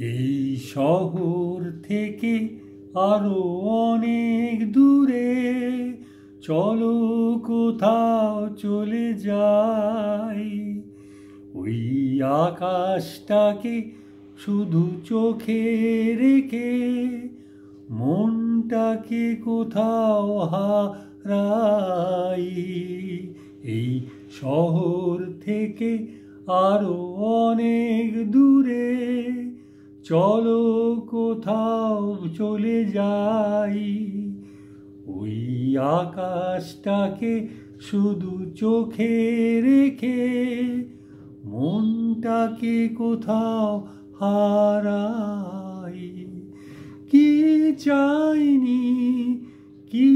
এই শহর থেকে আরো অনেক দূরে চলো কোথাও চলে যাই। ওই আকাশটাকে শুধু চোখে রেখে মনটাকে কোথাও হারাই। এই শহর থেকে আরো অনেক দূরে চলো কোথাও চলে যাই। ওই আকাশটাকে শুধু চোখে রেখে মনটাকে কোথাও হারাই। কি চাইনি কি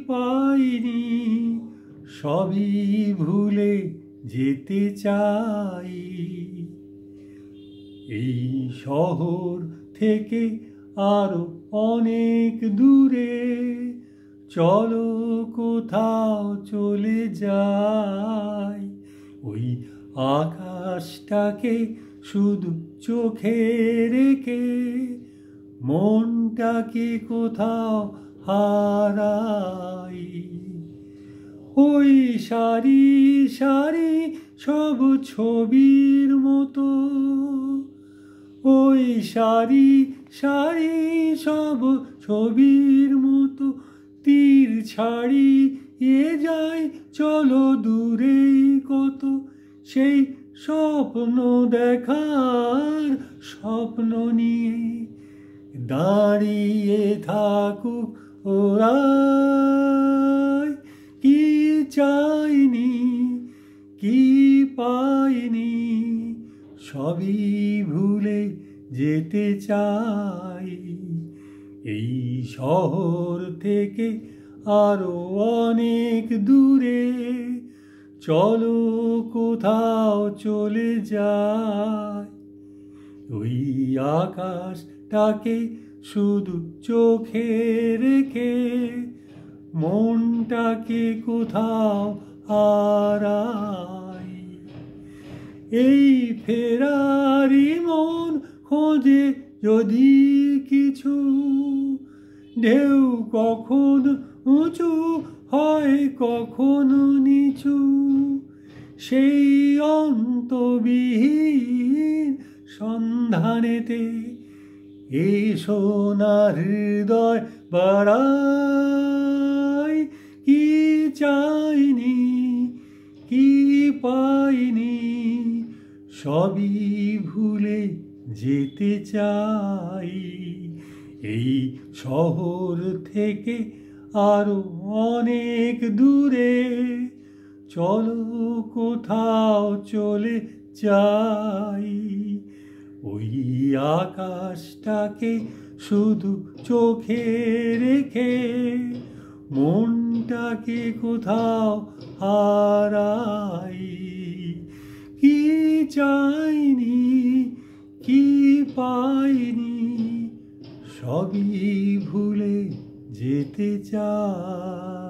পাইনি সবই ভুলে যেতে চাই। এই শহর থেকে আরো অনেক দূরে চলো কোথাও চলে যাই। ওই আকাশটাকে শুধু চোখে রেখে মনটাকে কোথাও হারাই। ওই সারি সারি সব ছবির মতো, ওই সারি সারি সব ছবির মতো তীর ছাড়িয়ে যায় চলো দূরে কত। সেই স্বপ্ন দেখার স্বপ্ন নিয়ে দাঁড়িয়ে থাকুক ওরা। কি চাইনি কি পাইনি সবই ভুলে যেতে চাই। এই শহর থেকে আরো অনেক দূরে চলো কোথাও চলে যাই। ওই আকাশটাকে শুধু চোখে রেখে মনটাকে কোথাও হারাই। এই ফেরারি মন খোঁজে যদি কিছু, ঢেউ কখনো উঁচু হয় কখনো নিচু, সেই অন্তবিহীন সন্ধানেতে এই সোনার হৃদয় বাড়াই। কি চাইনি কি পাইনি সবই ভুলে যেতে চাই। এই শহর থেকে আরো অনেক দূরে চলো কোথাও চলে যাই। ওই আকাশটাকে শুধু চোখে রেখে মনটাকে কোথাও হারাই। কি চাইনি কি পাইনি সবই ভুলে যেতে চাই।